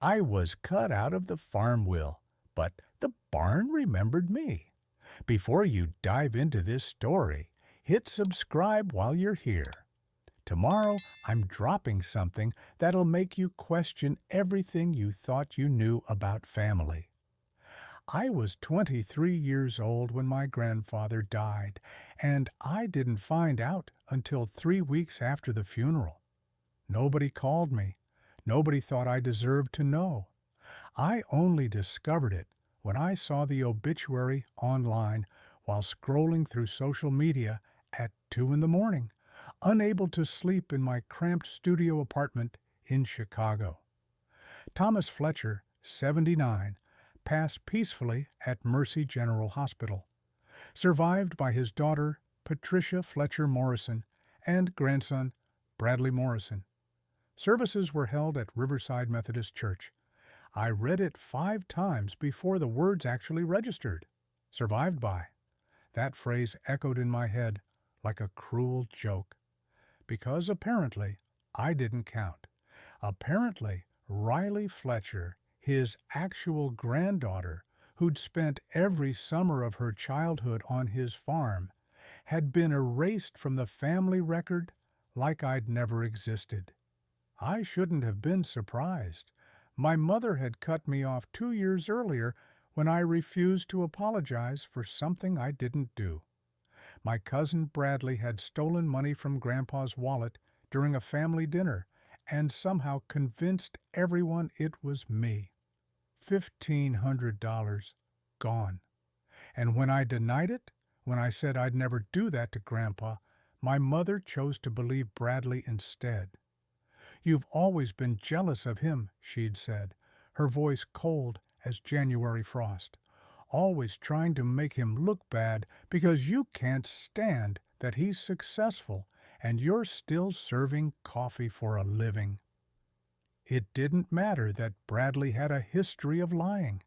I was cut out of the farm will, but the barn remembered me. Before you dive into this story, hit subscribe while you're here. Tomorrow, I'm dropping something that'll make you question everything you thought you knew about family. I was 23 years old when my grandfather died, and I didn't find out until 3 weeks after the funeral. Nobody called me. Nobody thought I deserved to know. I only discovered it when I saw the obituary online while scrolling through social media at 2 in the morning, unable to sleep in my cramped studio apartment in Chicago. Thomas Fletcher, 79, passed peacefully at Mercy General Hospital, survived by his daughter, Patricia Fletcher Morrison, and grandson, Bradley Morrison. Services were held at Riverside Methodist Church. I read it 5 times before the words actually registered. Survived by. That phrase echoed in my head like a cruel joke. Because apparently I didn't count. Apparently Riley Fletcher, his actual granddaughter, who'd spent every summer of her childhood on his farm, had been erased from the family record like I'd never existed. I shouldn't have been surprised. My mother had cut me off 2 years earlier when I refused to apologize for something I didn't do. My cousin Bradley had stolen money from Grandpa's wallet during a family dinner and somehow convinced everyone it was me. $1,500 gone. And when I denied it, when I said I'd never do that to Grandpa, my mother chose to believe Bradley instead. "You've always been jealous of him," she'd said, her voice cold as January frost. "Always trying to make him look bad because you can't stand that he's successful and you're still serving coffee for a living." It didn't matter that Bradley had a history of lying.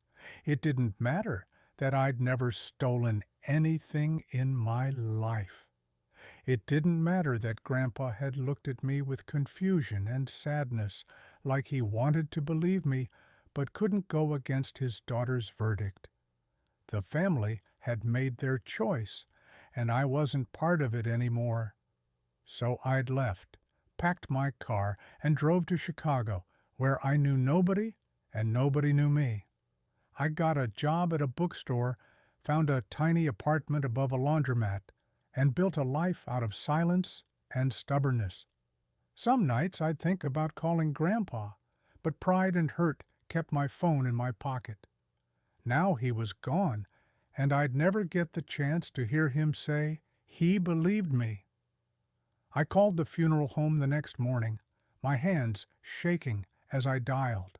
It didn't matter that I'd never stolen anything in my life. It didn't matter that Grandpa had looked at me with confusion and sadness, like he wanted to believe me, but couldn't go against his daughter's verdict. The family had made their choice, and I wasn't part of it anymore. So I'd left, packed my car, and drove to Chicago, where I knew nobody and nobody knew me. I got a job at a bookstore, found a tiny apartment above a laundromat, and built a life out of silence and stubbornness. Some nights I'd think about calling Grandpa, but pride and hurt kept my phone in my pocket. Now he was gone, and I'd never get the chance to hear him say he believed me. I called the funeral home the next morning, my hands shaking as I dialed.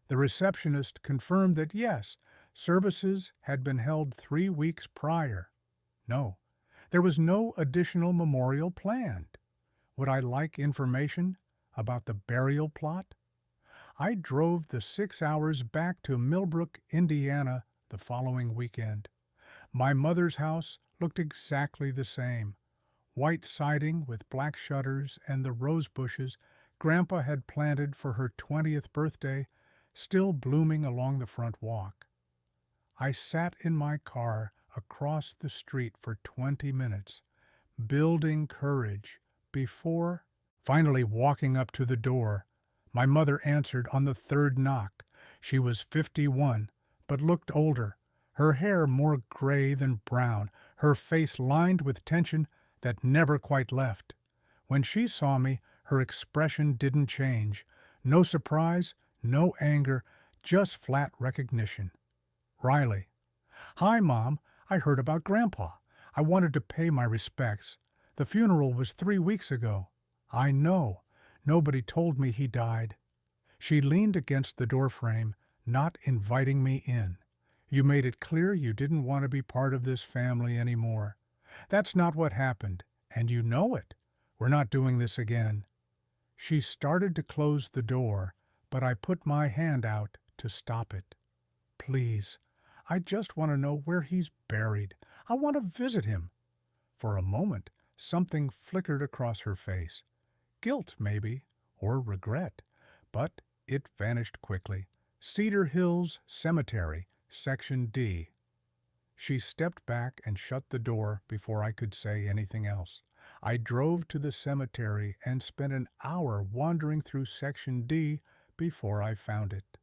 The receptionist confirmed that yes, services had been held 3 weeks prior. No, there was no additional memorial planned. Would I like information about the burial plot? I drove the 6 hours back to Millbrook, Indiana the following weekend. My mother's house looked exactly the same. White siding with black shutters and the rose bushes Grandpa had planted for her 20th birthday still blooming along the front walk. I sat in my car across the street for 20 minutes, building courage before finally walking up to the door. My mother answered on the third knock. She was 51, but looked older, her hair more gray than brown, her face lined with tension that never quite left. When she saw me, her expression didn't change. No surprise, no anger, just flat recognition. "Riley." "Hi, Mom. I heard about Grandpa. I wanted to pay my respects. The funeral was 3 weeks ago." "I know. Nobody told me he died." She leaned against the doorframe, not inviting me in. "You made it clear you didn't want to be part of this family anymore. That's not what happened, and you know it. We're not doing this again." She started to close the door, but I put my hand out to stop it. "Please, I just want to know where he's buried. I want to visit him." For a moment, something flickered across her face. Guilt, maybe, or regret. But It vanished quickly. Cedar Hills Cemetery, Section D. She stepped back and shut the door before I could say anything else. I drove to the cemetery and spent an hour wandering through Section D before I found it.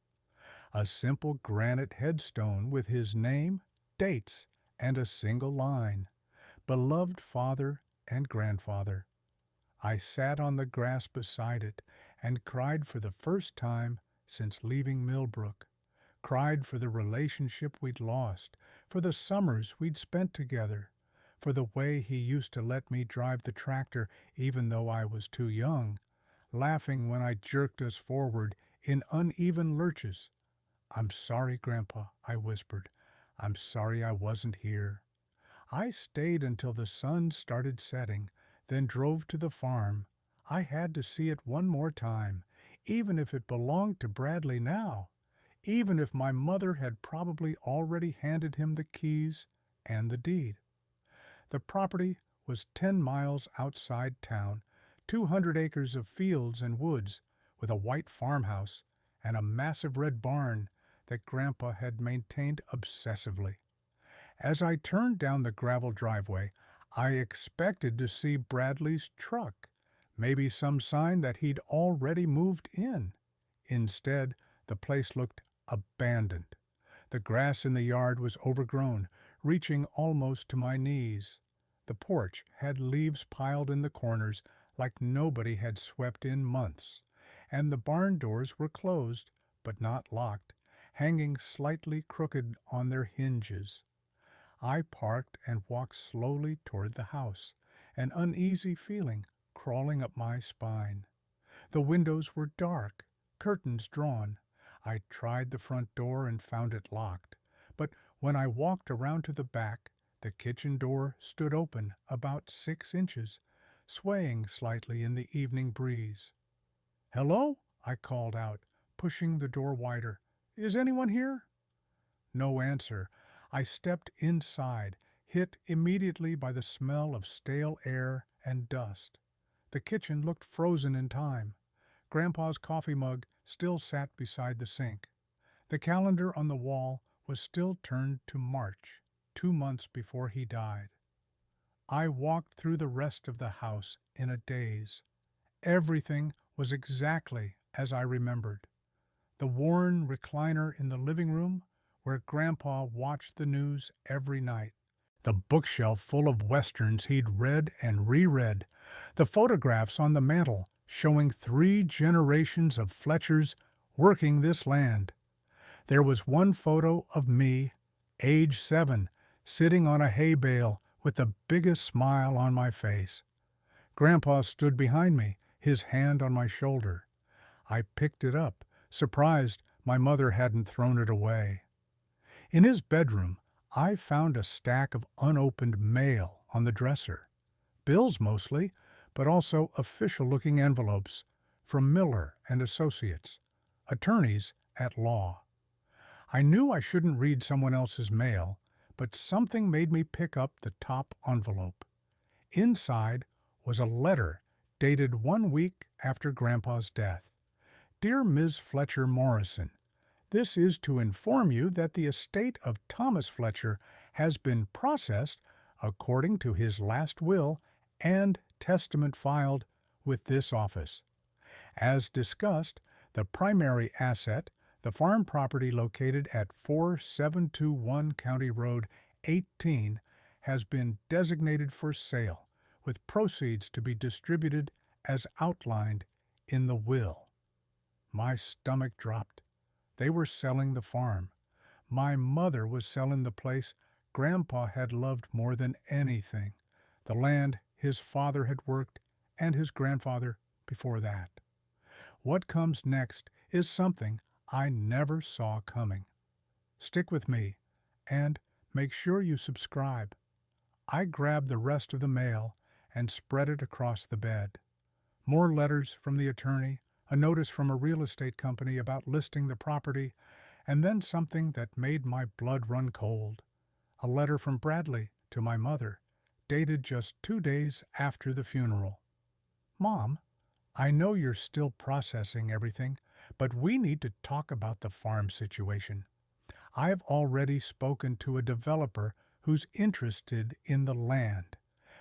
A simple granite headstone with his name, dates, and a single line. Beloved father and grandfather. I sat on the grass beside it and cried for the first time since leaving Millbrook. Cried for the relationship we'd lost, for the summers we'd spent together, for the way he used to let me drive the tractor even though I was too young, laughing when I jerked us forward in uneven lurches. "I'm sorry, Grandpa," I whispered. "I'm sorry I wasn't here." I stayed until the sun started setting, then drove to the farm. I had to see it one more time, even if it belonged to Bradley now, even if my mother had probably already handed him the keys and the deed. The property was 10 miles outside town, 200 acres of fields and woods, with a white farmhouse and a massive red barn that Grandpa had maintained obsessively. As I turned down the gravel driveway, I expected to see Bradley's truck, maybe some sign that he'd already moved in. Instead, the place looked abandoned. The grass in the yard was overgrown, reaching almost to my knees. The porch had leaves piled in the corners like nobody had swept in months, and the barn doors were closed, but not locked, hanging slightly crooked on their hinges. I parked and walked slowly toward the house, an uneasy feeling crawling up my spine. The windows were dark, curtains drawn. I tried the front door and found it locked, but when I walked around to the back, the kitchen door stood open about 6 inches, swaying slightly in the evening breeze. "Hello?" I called out, pushing the door wider. "Is anyone here?" No answer. I stepped inside, hit immediately by the smell of stale air and dust. The kitchen looked frozen in time. Grandpa's coffee mug still sat beside the sink. The calendar on the wall was still turned to March, 2 months before he died. I walked through the rest of the house in a daze. Everything was exactly as I remembered. The worn recliner in the living room, where Grandpa watched the news every night. The bookshelf full of westerns he'd read and reread. The photographs on the mantel showing 3 generations of Fletchers working this land. There was one photo of me, age 7, sitting on a hay bale with the biggest smile on my face. Grandpa stood behind me, his hand on my shoulder. I picked it up, surprised my mother hadn't thrown it away. In his bedroom, I found a stack of unopened mail on the dresser. Bills mostly, but also official-looking envelopes from Miller and Associates, attorneys at law. I knew I shouldn't read someone else's mail, but something made me pick up the top envelope. Inside was a letter dated 1 week after Grandpa's death. "Dear Ms. Fletcher Morrison, this is to inform you that the estate of Thomas Fletcher has been processed according to his last will and testament filed with this office. As discussed, the primary asset, the farm property located at 4721 County Road 18, has been designated for sale, with proceeds to be distributed as outlined in the will." My stomach dropped. They were selling the farm. My mother was selling the place Grandpa had loved more than anything, the land his father had worked and his grandfather before that. What comes next is something I never saw coming. Stick with me, and make sure you subscribe. I grabbed the rest of the mail and spread it across the bed. More letters from the attorney, a notice from a real estate company about listing the property, and then something that made my blood run cold. A letter from Bradley to my mother, dated just 2 days after the funeral. "Mom, I know you're still processing everything, But we need to talk about the farm situation. I've already spoken to a developer who's interested in the land.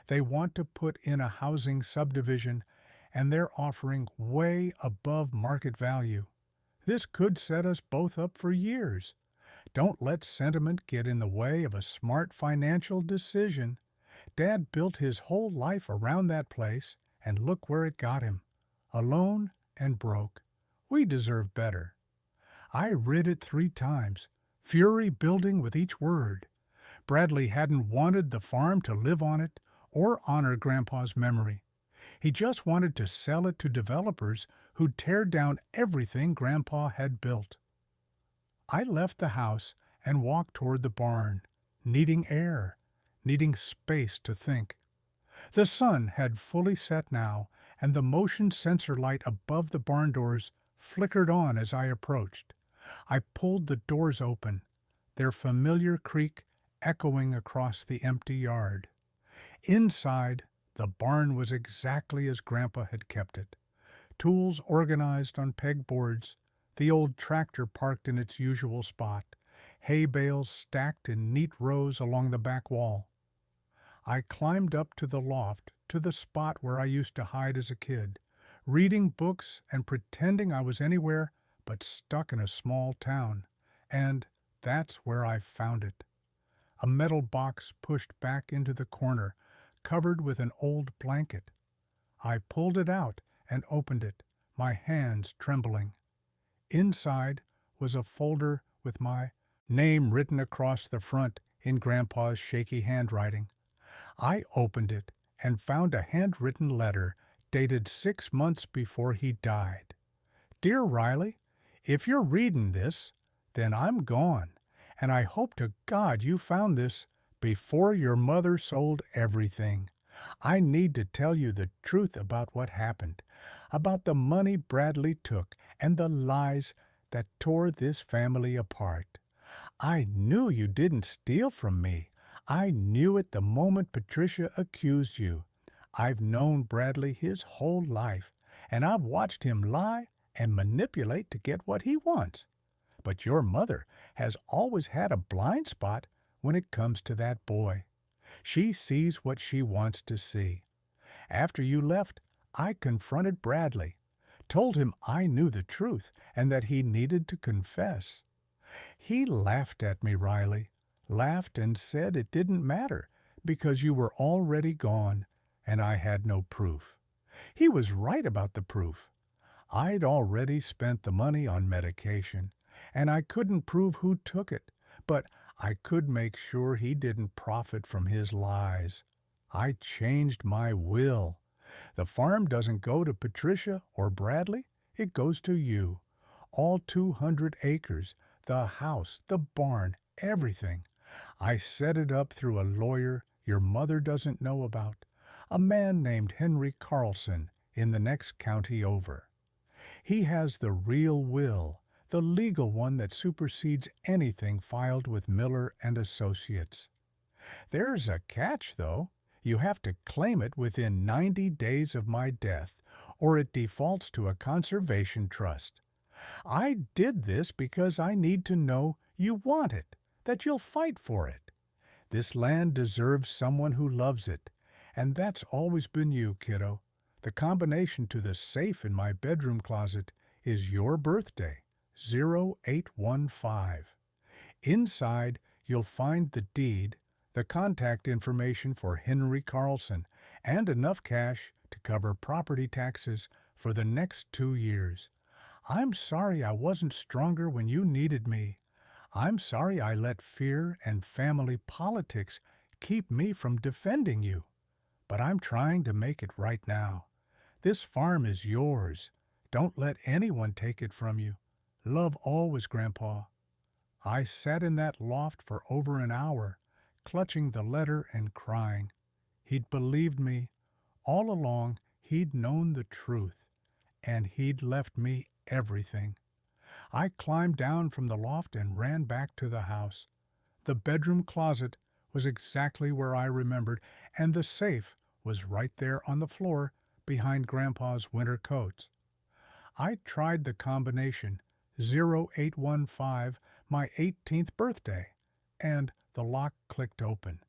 They want to put in a housing subdivision, and they're offering way above market value. This could set us both up for years. Don't let sentiment get in the way of a smart financial decision. Dad built his whole life around that place, and look where it got him. Alone and broke. We deserve better. I read it 3 times, fury building with each word. Bradley hadn't wanted the farm to live on it or honor Grandpa's memory. He just wanted to sell it to developers who'd tear down everything Grandpa had built. I left the house and walked toward the barn, needing air, needing space to think. The sun had fully set now, and the motion sensor light above the barn doors flickered on as I approached. I pulled the doors open, their familiar creak echoing across the empty yard. Inside, the barn was exactly as Grandpa had kept it. Tools organized on pegboards, the old tractor parked in its usual spot, hay bales stacked in neat rows along the back wall. I climbed up to the loft, to the spot where I used to hide as a kid, reading books and pretending I was anywhere but stuck in a small town. And that's where I found it. A metal box pushed back into the corner, covered with an old blanket. I pulled it out and opened it, my hands trembling. Inside was a folder with my name written across the front in Grandpa's shaky handwriting. I opened it and found a handwritten letter dated 6 months before he died. Dear Riley, if you're reading this, then I'm gone, and I hope to God you found this before your mother sold everything. I need to tell you the truth about what happened, about the money Bradley took and the lies that tore this family apart. I knew you didn't steal from me. I knew it the moment Patricia accused you. I've known Bradley his whole life, and I've watched him lie and manipulate to get what he wants. But your mother has always had a blind spot when it comes to that boy. She sees what she wants to see. After you left, I confronted Bradley, told him I knew the truth and that he needed to confess. He laughed at me, Riley, laughed and said it didn't matter because you were already gone and I had no proof. He was right about the proof. I'd already spent the money on medication, and I couldn't prove who took it, but I could make sure he didn't profit from his lies. I changed my will. The farm doesn't go to Patricia or Bradley, it goes to you. All 200 acres, the house, the barn, everything. I set it up through a lawyer your mother doesn't know about, a man named Henry Carlson in the next county over. He has the real will, the legal one that supersedes anything filed with Miller and Associates. There's a catch, though. You have to claim it within 90 days of my death, or it defaults to a conservation trust. I did this because I need to know you want it, that you'll fight for it. This land deserves someone who loves it, and that's always been you, kiddo. The combination to the safe in my bedroom closet is your birthday, 0815. Inside, you'll find the deed, the contact information for Henry Carlson, and enough cash to cover property taxes for the next 2 years. I'm sorry I wasn't stronger when you needed me. I'm sorry I let fear and family politics keep me from defending you. But I'm trying to make it right now. This farm is yours. Don't let anyone take it from you. Love always, Grandpa. I sat in that loft for over an hour, clutching the letter and crying. He'd believed me. All along, he'd known the truth, and he'd left me everything. I climbed down from the loft and ran back to the house. The bedroom closet was exactly where I remembered, and the safe was right there on the floor behind Grandpa's winter coats. I tried the combination 0815, my 18th birthday, and the lock clicked open.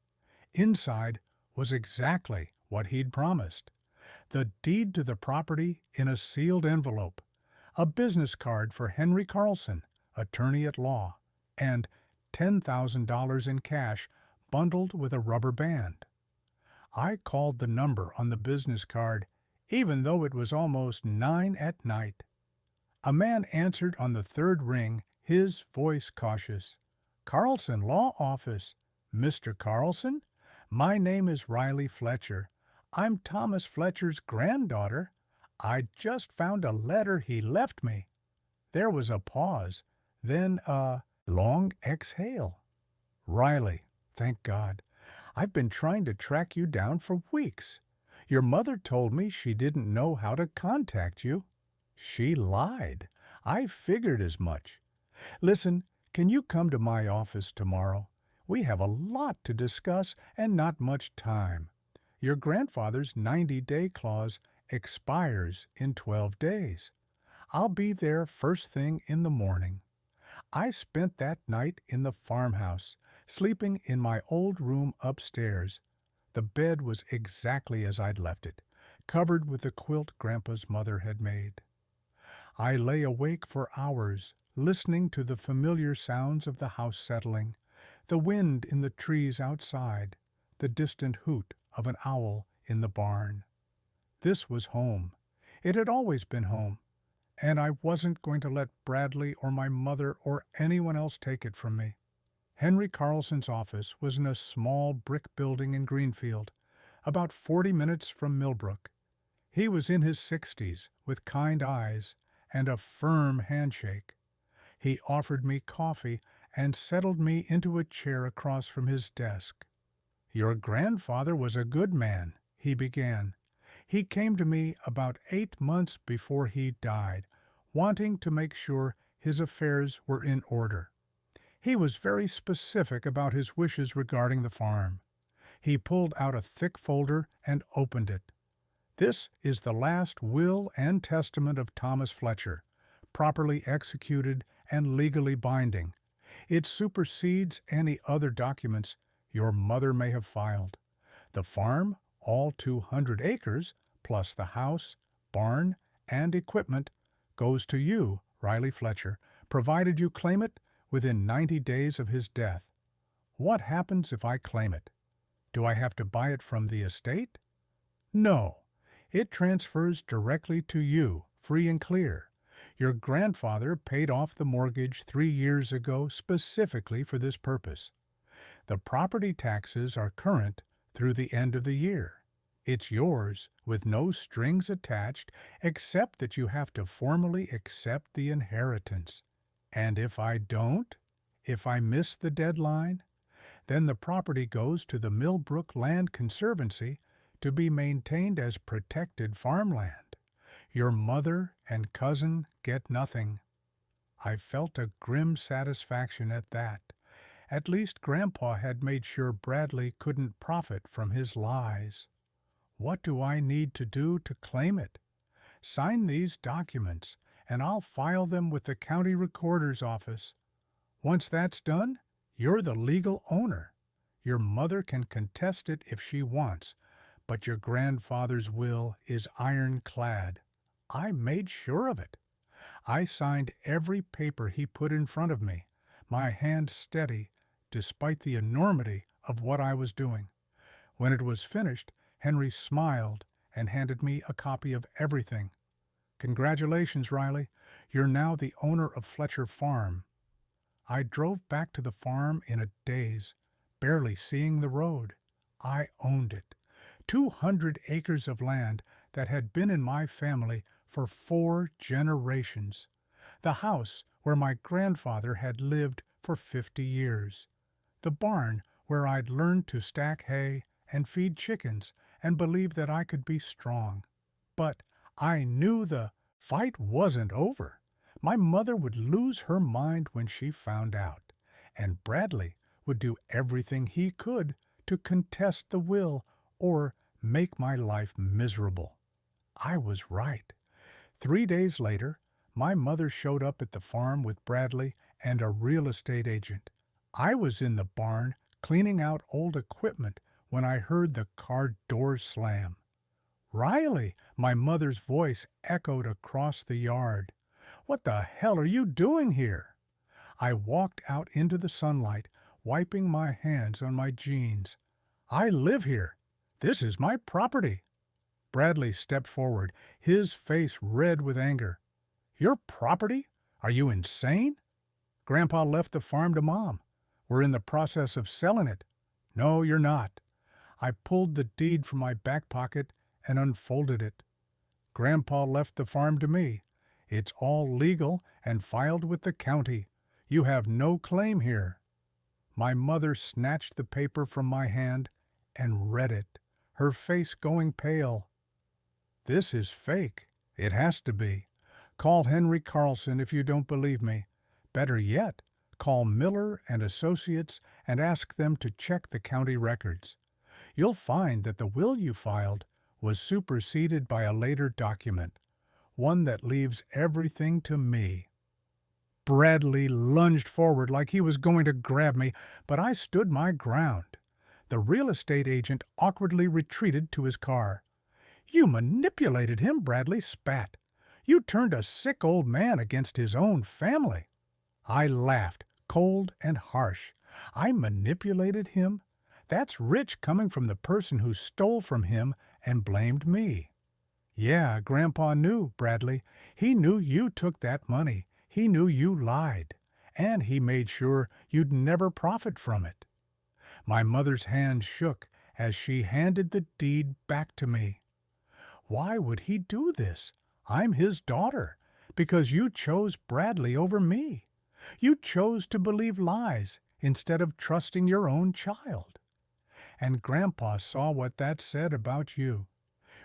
Inside was exactly what he'd promised. The deed to the property in a sealed envelope, a business card for Henry Carlson, attorney at law, and $10,000 in cash bundled with a rubber band. I called the number on the business card, even though it was almost 9 at night. A man answered on the third ring, his voice cautious. "Carlson Law Office. Mr. Carlson? My name is Riley Fletcher. I'm Thomas Fletcher's granddaughter. I just found a letter he left me." There was a pause, then a long exhale. "Riley, thank God. I've been trying to track you down for weeks. Your mother told me she didn't know how to contact you. She lied. I figured as much. Listen, can you come to my office tomorrow? We have a lot to discuss and not much time. Your grandfather's 90-day clause expires in 12 days. I'll be there first thing in the morning." I spent that night in the farmhouse, sleeping in my old room upstairs. The bed was exactly as I'd left it, covered with the quilt Grandpa's mother had made. I lay awake for hours, listening to the familiar sounds of the house settling, the wind in the trees outside, the distant hoot of an owl in the barn. This was home. It had always been home, and I wasn't going to let Bradley or my mother or anyone else take it from me. Henry Carlson's office was in a small brick building in Greenfield, about 40 minutes from Millbrook. He was in his 60s, with kind eyes and a firm handshake. He offered me coffee and settled me into a chair across from his desk. "Your grandfather was a good man," he began. "He came to me about 8 months before he died, wanting to make sure his affairs were in order. He was very specific about his wishes regarding the farm. He pulled out a thick folder and opened it. This is the last will and testament of Thomas Fletcher, properly executed and legally binding. It supersedes any other documents your mother may have filed. The farm, all 200 acres, plus the house, barn, and equipment, goes to you, Riley Fletcher, provided you claim it within 90 days of his death. What happens if I claim it? Do I have to buy it from the estate? No. It transfers directly to you, free and clear. Your grandfather paid off the mortgage 3 years ago specifically for this purpose. The property taxes are current through the end of the year. It's yours with no strings attached except that you have to formally accept the inheritance. And if I don't, if I miss the deadline, then the property goes to the Millbrook Land Conservancy to be maintained as protected farmland. Your mother and cousin get nothing. I felt a grim satisfaction at that. At least Grandpa had made sure Bradley couldn't profit from his lies. What do I need to do to claim it? Sign these documents, and I'll file them with the county recorder's office. Once that's done, you're the legal owner. Your mother can contest it if she wants, but your grandfather's will is ironclad. I made sure of it. I signed every paper he put in front of me, my hand steady, despite the enormity of what I was doing. When it was finished, Henry smiled and handed me a copy of everything. "Congratulations, Riley. You're now the owner of Fletcher Farm." I drove back to the farm in a daze, barely seeing the road. I owned it. 200 acres of land that had been in my family for 4 generations. The house where my grandfather had lived for 50 years. The barn where I'd learned to stack hay and feed chickens and believe that I could be strong. But I knew the fight wasn't over. My mother would lose her mind when she found out, and Bradley would do everything he could to contest the will or make my life miserable. I was right. 3 days later, my mother showed up at the farm with Bradley and a real estate agent. I was in the barn cleaning out old equipment when I heard the car doors slam. "Riley!" My mother's voice echoed across the yard. "What the hell are you doing here?" I walked out into the sunlight, wiping my hands on my jeans. "I live here. This is my property." Bradley stepped forward, his face red with anger. "Your property? Are you insane?" "Grandpa left the farm to Mom. We're in the process of selling it." "No, you're not." I pulled the deed from my back pocket and unfolded it. "Grandpa left the farm to me. It's all legal and filed with the county. You have no claim here." My mother snatched the paper from my hand and read it, her face going pale. "This is fake. It has to be. Call Henry Carlson if you don't believe me. Better yet, call Miller and Associates and ask them to check the county records. You'll find that the will you filed was superseded by a later document, one that leaves everything to me." Bradley lunged forward like he was going to grab me, but I stood my ground. The real estate agent awkwardly retreated to his car. "You manipulated him," Bradley spat. "You turned a sick old man against his own family." I laughed, cold and harsh. "I manipulated him? That's rich coming from the person who stole from him and blamed me." "Yeah, Grandpa knew, Bradley. He knew you took that money. He knew you lied. And he made sure you'd never profit from it." My mother's hand shook as she handed the deed back to me. "Why would he do this? I'm his daughter. Because you chose Bradley over me. You chose to believe lies instead of trusting your own child." And Grandpa saw what that said about you.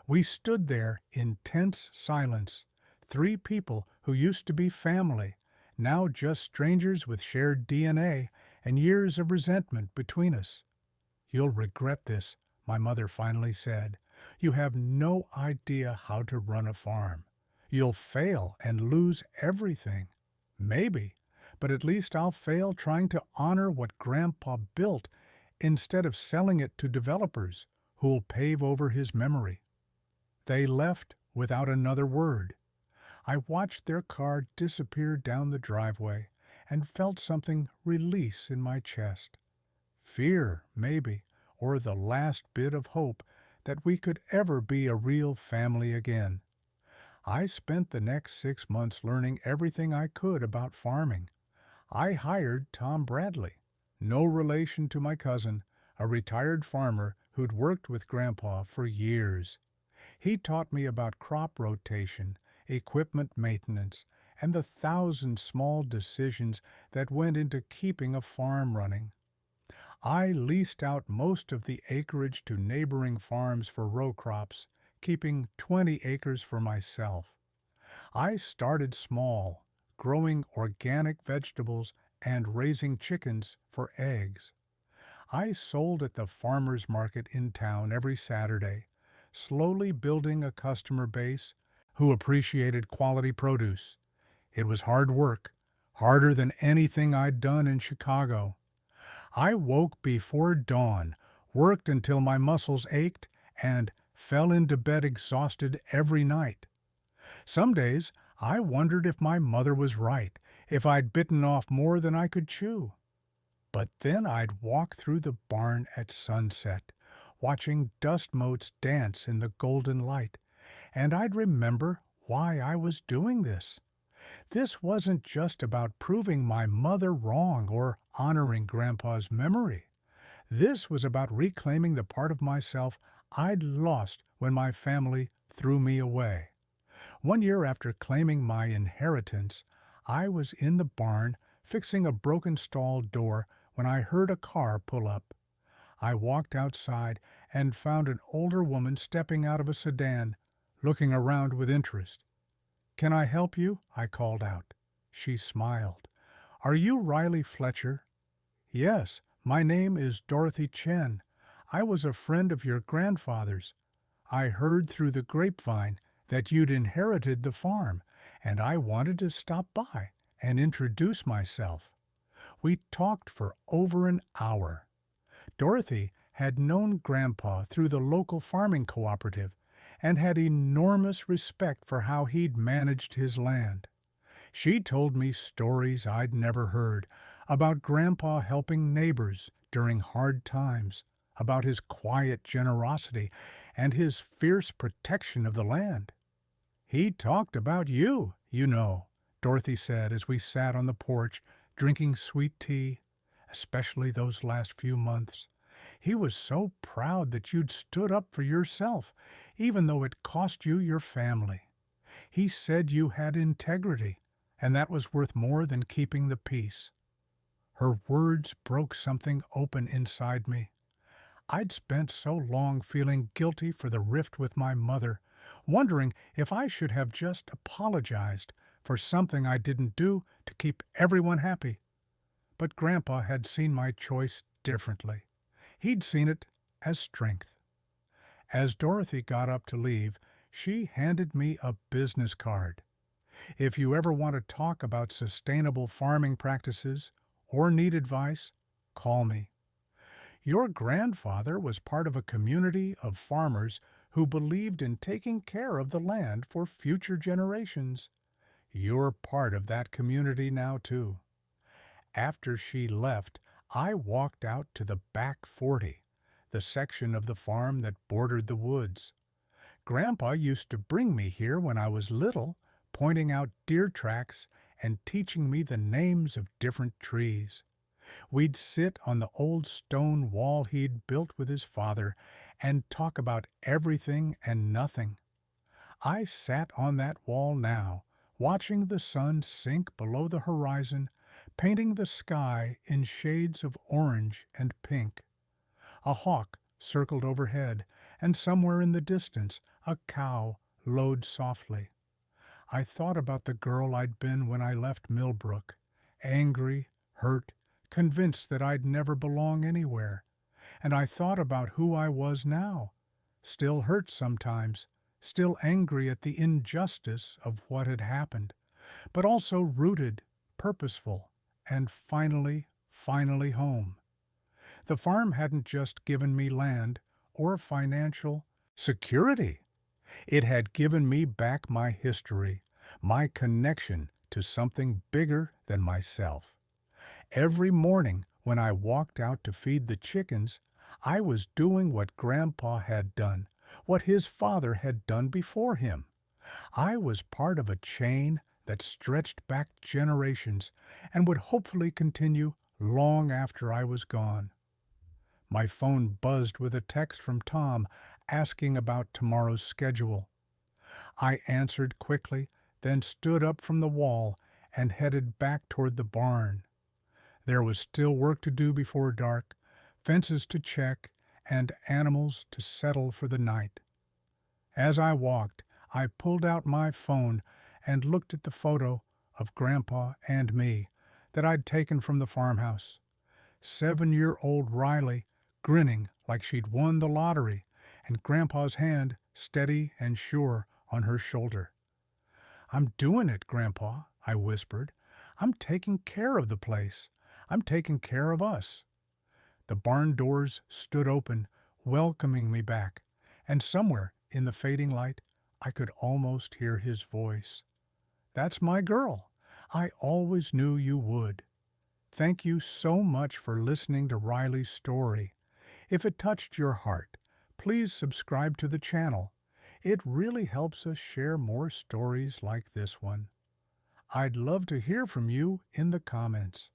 We stood there in tense silence, 3 people who used to be family, now just strangers with shared DNA and years of resentment between us. "You'll regret this," my mother finally said. "You have no idea how to run a farm. You'll fail and lose everything. Maybe, but at least I'll fail trying to honor what Grandpa built instead of selling it to developers who'll pave over his memory." They left without another word. I watched their car disappear down the driveway and felt something release in my chest. Fear, maybe, or the last bit of hope that we could ever be a real family again. I spent the next 6 months learning everything I could about farming. I hired Tom Bradley, no relation to my cousin, a retired farmer who'd worked with Grandpa for years. He taught me about crop rotation, equipment maintenance, and the 1,000 small decisions that went into keeping a farm running. I leased out most of the acreage to neighboring farms for row crops, keeping 20 acres for myself. I started small, growing organic vegetables and raising chickens for eggs. I sold at the farmers market in town every Saturday, slowly building a customer base who appreciated quality produce. It was hard work, harder than anything I'd done in Chicago. I woke before dawn, worked until my muscles ached, and fell into bed exhausted every night. Some days I wondered if my mother was right, if I'd bitten off more than I could chew. But then I'd walk through the barn at sunset, watching dust motes dance in the golden light, and I'd remember why I was doing this. This wasn't just about proving my mother wrong or honoring Grandpa's memory. This was about reclaiming the part of myself I'd lost when my family threw me away. One year after claiming my inheritance, I was in the barn fixing a broken stall door when I heard a car pull up. I walked outside and found an older woman stepping out of a sedan, looking around with interest. "Can I help you?" I called out. She smiled. "Are you Riley Fletcher?" "Yes, my name is Dorothy Chen. I was a friend of your grandfather's. I heard through the grapevine that you'd inherited the farm, and I wanted to stop by and introduce myself. We talked for over an hour. Dorothy had known Grandpa through the local farming cooperative and had enormous respect for how he'd managed his land. She told me stories I'd never heard about Grandpa helping neighbors during hard times, about his quiet generosity and his fierce protection of the land. He talked about you, you know, Dorothy said as we sat on the porch drinking sweet tea, especially those last few months. He was so proud that you'd stood up for yourself, even though it cost you your family. He said you had integrity, and that was worth more than keeping the peace. Her words broke something open inside me. I'd spent so long feeling guilty for the rift with my mother, wondering if I should have just apologized for something I didn't do to keep everyone happy. But Grandpa had seen my choice differently. He'd seen it as strength. As Dorothy got up to leave, she handed me a business card. If you ever want to talk about sustainable farming practices or need advice, call me. Your grandfather was part of a community of farmers who believed in taking care of the land for future generations. You're part of that community now, too. After she left, I walked out to the back 40, the section of the farm that bordered the woods. Grandpa used to bring me here when I was little, pointing out deer tracks and teaching me the names of different trees. We'd sit on the old stone wall he'd built with his father and talk about everything and nothing. I sat on that wall now, watching the sun sink below the horizon, painting the sky in shades of orange and pink. A hawk circled overhead, and somewhere in the distance a cow lowed softly. I thought about the girl I'd been when I left Millbrook, angry, hurt, convinced that I'd never belong anywhere. And I thought about who I was now, still hurt sometimes, still angry at the injustice of what had happened, but also rooted, purposeful, and finally home. The farm hadn't just given me land or financial security. It had given me back my history, my connection to something bigger than myself. Every morning when I walked out to feed the chickens, I was doing what Grandpa had done, what his father had done before him. I was part of a chain that stretched back generations and would hopefully continue long after I was gone. My phone buzzed with a text from Tom asking about tomorrow's schedule. I answered quickly, then stood up from the wall and headed back toward the barn. There was still work to do before dark, fences to check, and animals to settle for the night. As I walked, I pulled out my phone and looked at the photo of Grandpa and me that I'd taken from the farmhouse. 7-year-old Riley grinning like she'd won the lottery, and Grandpa's hand steady and sure on her shoulder. "I'm doing it, Grandpa," I whispered. "I'm taking care of the place. I'm taking care of us." The barn doors stood open, welcoming me back, and somewhere in the fading light I could almost hear his voice. "That's my girl. I always knew you would." Thank you so much for listening to Riley's story. If it touched your heart, please subscribe to the channel. It really helps us share more stories like this one. I'd love to hear from you in the comments.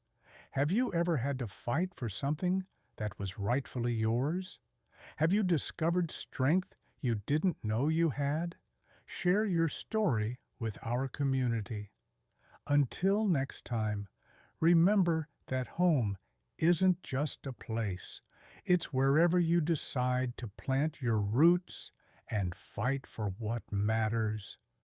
Have you ever had to fight for something that was rightfully yours? Have you discovered strength you didn't know you had? Share your story with our community. Until next time, remember that home isn't just a place. It's wherever you decide to plant your roots and fight for what matters.